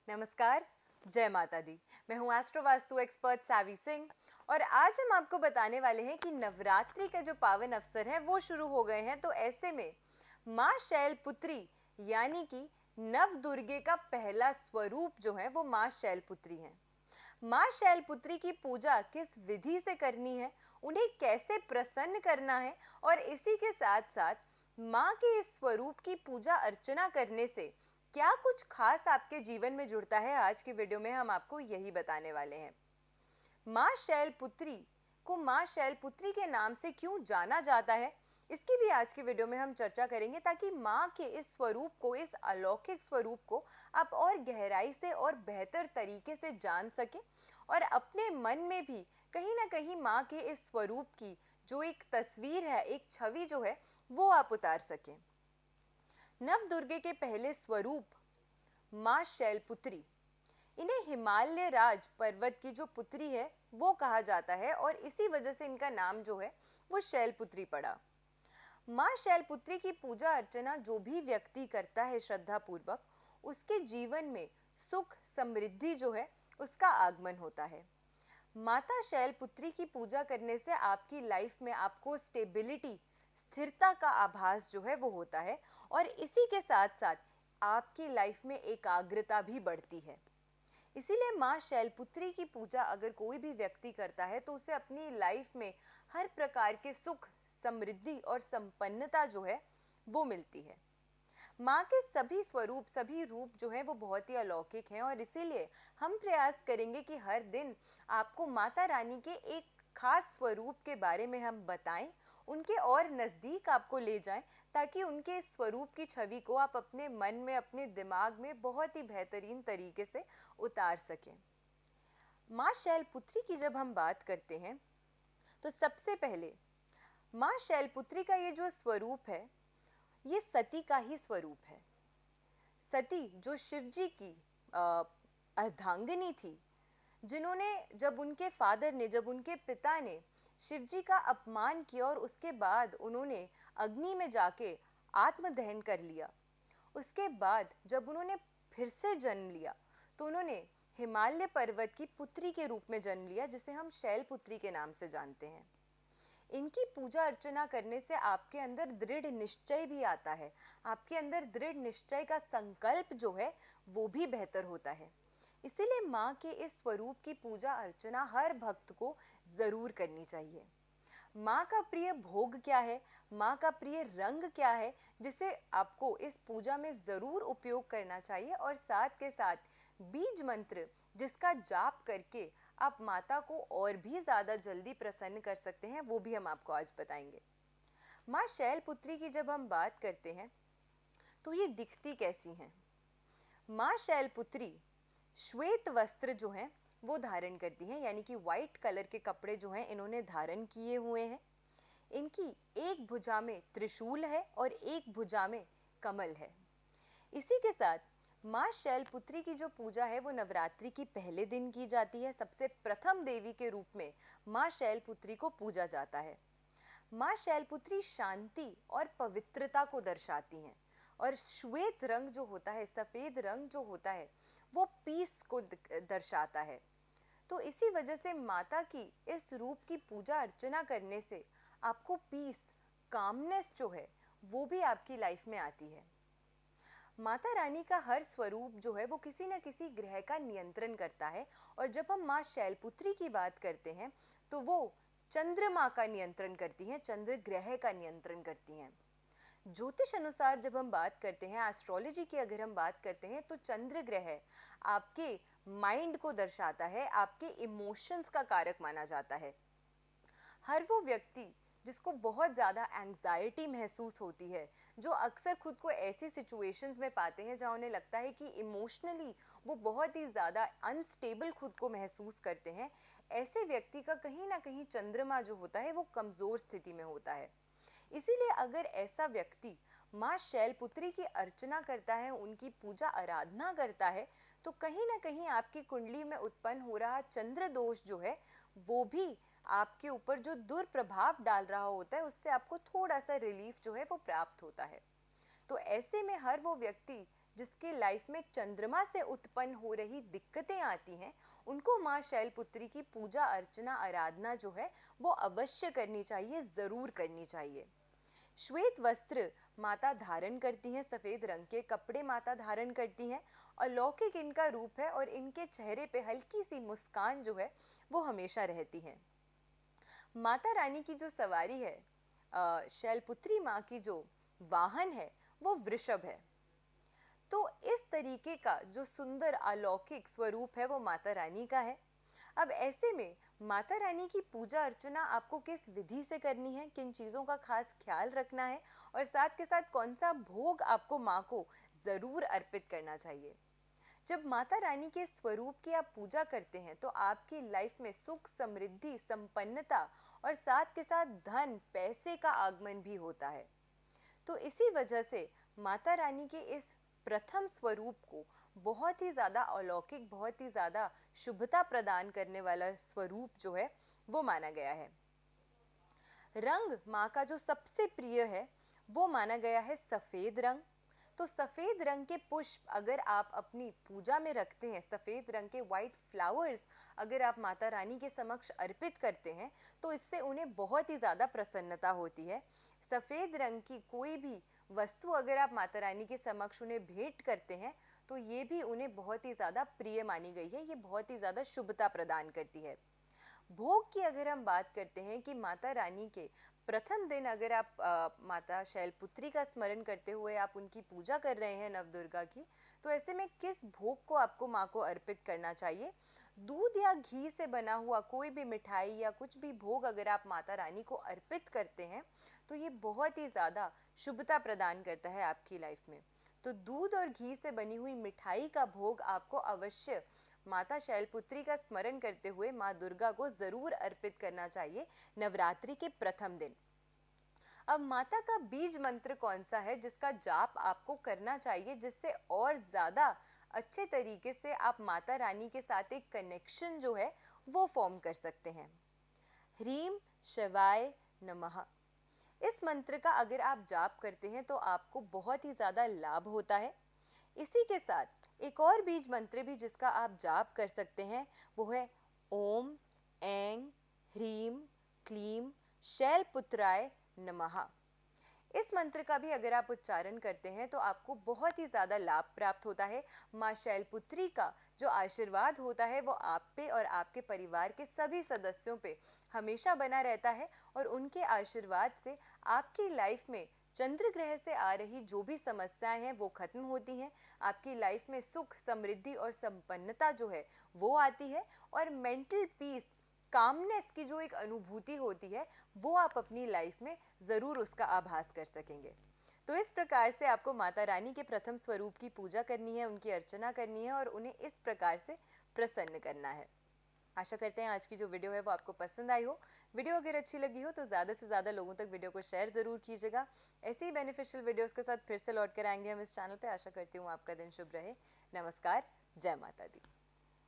नमस्कार, जय माता दी। मैं हूँ एस्ट्रो वास्तु एक्सपर्ट सावी सिंह और आज हम आपको बताने वाले हैं कि नवरात्रि के जो पावन अवसर हैं वो शुरू हो गए हैं। तो ऐसे में माँ शैलपुत्री यानी कि नव दुर्गे का पहला स्वरूप जो है वो माँ शैलपुत्री हैं। माँ शैलपुत्री की पूजा किस विधि से करनी है, उन्हें कैसे प्रसन्न करना है और इसी के साथ साथ माँ के इस स्वरूप की पूजा अर्चना करने से क्या कुछ खास आपके जीवन में जुड़ता है, आज की वीडियो में हम आपको यही बताने वाले हैं। माँ शैलपुत्री को माँ शैलपुत्री के नाम से क्यों जाना जाता है, इसकी भी आज की वीडियो में हम चर्चा करेंगे, ताकि माँ के इस स्वरूप को, इस अलौकिक स्वरूप को आप और गहराई से और बेहतर तरीके से जान सकें और अपने मन में भी कहीं ना कहीं माँ के इस स्वरूप की जो एक तस्वीर है, एक छवि जो है, वो आप उतार सकें। नव दुर्गे के पहले स्वरूप माँ शैलपुत्री, इन्हें हिमालय राज पर्वत की जो पुत्री है वो कहा जाता है और इसी वजह से इनका नाम जो है वो शैलपुत्री पड़ा। माँ शैलपुत्री की पूजा अर्चना जो भी व्यक्ति करता है श्रद्धा पूर्वक, उसके जीवन में सुख समृद्धि जो है उसका आगमन होता है। माता शैलपुत्री की पूजा करने से आपकी लाइफ में आपको स्टेबिलिटी, स्थिरता का आभास जो है वो होता है और इसी के साथ साथ आपकी लाइफ में एकाग्रता भी बढ़ती है। इसीलिए माँ शैलपुत्री की पूजा अगर कोई भी व्यक्ति करता है तो उसे अपनी लाइफ में हर प्रकार के सुख, समृद्धि और संपन्नता जो है वो मिलती है। माँ के सभी स्वरूप, सभी रूप जो हैं वो बहुत ही अलौकिक हैं और इसीलिए हम प्रयास करेंगे कि हर दिन आपको माता रानी के एक खास स्वरूप के बारे में हम बताएं, उनके और नज़दीक आपको ले जाएं, ताकि उनके स्वरूप की छवि को आप अपने मन में, अपने दिमाग में बहुत ही बेहतरीन तरीके से उतार सकें। माँ शैलपुत्री की जब हम बात करते हैं तो सबसे पहले माँ शैलपुत्री का ये जो स्वरूप है, ये सती का ही स्वरूप है। सती जो शिव जी की अर्धांगिनी थी, जिन्होंने, जब उनके फादर ने, जब उनके पिता ने शिव जी का अपमान किया और उसके बाद उन्होंने अग्नि में जाके आत्मदहन कर लिया, उसके बाद जब उन्होंने फिर से जन्म लिया तो उन्होंने हिमालय पर्वत की पुत्री के रूप में जन्म लिया, जिसे हम शैलपुत्री के नाम से जानते हैं। इनकी पूजा अर्चना करने से आपके अंदर दृढ़ निश्चय भी आता है, आपके अंदर दृढ़ निश्चय का संकल्प जो है वो भी बेहतर होता है। इसीलिए माँ के इस स्वरूप की पूजा अर्चना हर भक्त को ज़रूर करनी चाहिए। माँ का प्रिय भोग क्या है, माँ का प्रिय रंग क्या है, जिसे आपको इस पूजा में ज़रूर उपयोग करना चाहिए, और साथ के साथ बीज मंत्र जिसका जाप करके आप माता को और भी ज़्यादा जल्दी प्रसन्न कर सकते हैं, वो भी हम आपको आज बताएंगे। माँ शैलपुत्री की जब हम बात करते हैं तो ये दिखती कैसी हैं। माँ शैलपुत्री श्वेत वस्त्र जो हैं वो धारण करती हैं, यानी कि वाइट कलर के कपड़े जो हैं इन्होंने धारण किए हुए हैं। इनकी एक भुजा में त्रिशूल है और एक भुजा में कमल है। इसी के साथ माँ शैलपुत्री की जो पूजा है वो नवरात्रि की पहले दिन की जाती है। सबसे प्रथम देवी के रूप में माँ शैलपुत्री को पूजा जाता है। माँ शैलपुत्री शांति और पवित्रता को दर्शाती हैं और श्वेत रंग जो होता है, सफ़ेद रंग जो होता है, वो पीस को दर्शाता है। तो इसी वजह से माता की इस रूप की पूजा अर्चना करने से आपको पीस, कामनेस जो है वो भी आपकी लाइफ में आती है। माता रानी का हर स्वरूप जो है वो किसी न किसी ग्रह का नियंत्रण करता है और जब हम माँ शैलपुत्री की बात करते हैं तो वो चंद्रमा का नियंत्रण करती हैं, चंद्र ग्रह का नियंत्रण करती हैं। ज्योतिष अनुसार जब हम बात करते हैं, एस्ट्रोलॉजी की अगर हम बात करते हैं, तो चंद्र ग्रह आपके माइंड को दर्शाता है, आपके इमोशंस का कारक माना जाता है। हर वो व्यक्ति जिसको बहुत ज़्यादा एंग्जाइटी महसूस होती है, जो अक्सर खुद को ऐसी सिचुएशंस में पाते हैं जहाँ उन्हें लगता है कि इमोशनली वो बहुत ही ज़्यादा अनस्टेबल खुद को महसूस करते हैं, ऐसे व्यक्ति का कहीं ना कहीं चंद्रमा जो होता है वो कमज़ोर स्थिति में होता है। इसीलिए अगर ऐसा व्यक्ति माँ शैलपुत्री की अर्चना करता है, उनकी पूजा आराधना करता है, तो कहीं ना कहीं आपकी कुंडली में उत्पन्न हो रहा चंद्र दोष जो है वो भी आपके ऊपर जो दुष्प्रभाव डाल रहा होता है, उससे आपको थोड़ा सा रिलीफ जो है वो प्राप्त होता है। तो ऐसे में हर वो व्यक्ति जिसके लाइफ में चंद्रमा से उत्पन्न हो रही दिक्कतें आती हैं, उनको माँ शैलपुत्री की पूजा अर्चना आराधना जो है वो अवश्य करनी चाहिए, ज़रूर करनी चाहिए। श्वेत वस्त्र माता धारण करती हैं, सफ़ेद रंग के कपड़े माता धारण करती हैं, अलौकिक इनका रूप है और इनके चेहरे पे हल्की सी मुस्कान जो है वो हमेशा रहती है। माता रानी की जो सवारी है, शैलपुत्री माँ की जो वाहन है वो वृषभ है। तो इस तरीके का जो सुंदर अलौकिक स्वरूप है वो माता रानी का है। अब ऐसे में माता रानी की पूजा अर्चना आपको किस विधि से करनी है, किन चीज़ों का खास ख्याल रखना है और साथ के साथ कौन सा भोग आपको माँ को ज़रूर अर्पित करना चाहिए। जब माता रानी के स्वरूप की आप पूजा करते हैं तो आपकी लाइफ में सुख, समृद्धि, संपन्नता और साथ के साथ धन, पैसे का आगमन भी होता है। तो इसी वजह से माता रानी के इस प्रथम स्वरूप को बहुत ही ज़्यादा अलौकिक, बहुत ही ज़्यादा शुभता प्रदान करने वाला स्वरूप जो है वो माना गया है। रंग माँ का जो सबसे प्रिय है वो माना गया है सफ़ेद रंग। तो सफ़ेद रंग के पुष्प अगर आप अपनी पूजा में रखते हैं, सफ़ेद रंग के वाइट फ्लावर्स अगर आप माता रानी के समक्ष अर्पित करते हैं तो इससे उन्हें बहुत ही ज़्यादा प्रसन्नता होती है। सफ़ेद रंग की कोई भी वस्तु अगर आप माता रानी के समक्ष उन्हें भेंट करते हैं तो ये भी उन्हें बहुत ही ज़्यादा प्रिय मानी गई है, ये बहुत ही ज़्यादा शुभता प्रदान करती है। भोग की अगर हम बात करते हैं कि माता रानी के प्रथम दिन अगर आप माता शैलपुत्री का स्मरण करते हुए आप उनकी पूजा कर रहे हैं नवदुर्गा की, तो ऐसे में किस भोग को आपको माँ को अर्पित करना चाहिए। दूध या घी से बना हुआ कोई भी मिठाई या कुछ भी भोग अगर आप माता रानी को अर्पित करते हैं तो ये बहुत ही ज़्यादा शुभता प्रदान करता है आपकी लाइफ में। तो दूध और घी से बनी हुई मिठाई का भोग आपको अवश्य माता शैलपुत्री का स्मरण करते हुए माँ दुर्गा को ज़रूर अर्पित करना चाहिए नवरात्रि के प्रथम दिन। अब माता का बीज मंत्र कौन सा है जिसका जाप आपको करना चाहिए, जिससे और ज़्यादा अच्छे तरीके से आप माता रानी के साथ एक कनेक्शन जो है वो फॉर्म कर सकते हैं। ह्रीम शिवाय नमः। इस मंत्र का अगर आप जाप करते हैं तो आपको बहुत ही ज़्यादा लाभ होता है। इसी के साथ एक और बीज मंत्र भी जिसका आप जाप कर सकते हैं वो है ओम ऐं ह्रीम क्लीम शैलपुत्राय नमः। इस मंत्र का भी अगर आप उच्चारण करते हैं तो आपको बहुत ही ज़्यादा लाभ प्राप्त होता है। माँ शैलपुत्री का जो आशीर्वाद होता है वो आप पे और आपके परिवार के सभी सदस्यों पे हमेशा बना रहता है और उनके आशीर्वाद से आपकी लाइफ में चंद्र ग्रह से आ रही जो भी समस्याएं हैं वो खत्म होती हैं। आपकी लाइफ में सुख, समृद्धि और संपन्नता जो है वो आती है और मेंटल पीस, कामनेस की जो एक अनुभूति होती है वो आप अपनी लाइफ में ज़रूर उसका आभास कर सकेंगे। तो इस प्रकार से आपको माता रानी के प्रथम स्वरूप की पूजा करनी है, उनकी अर्चना करनी है और उन्हें इस प्रकार से प्रसन्न करना है। आशा करते हैं आज की जो वीडियो है वो आपको पसंद आई हो। वीडियो अगर अच्छी लगी हो तो ज़्यादा से ज़्यादा लोगों तक वीडियो को शेयर ज़रूर कीजिएगा। ऐसे ही बेनिफिशियल वीडियोस के साथ फिर से लौट कर आएंगे हम इस चैनल पे। आशा करती हूँ आपका दिन शुभ रहे। नमस्कार, जय माता दी।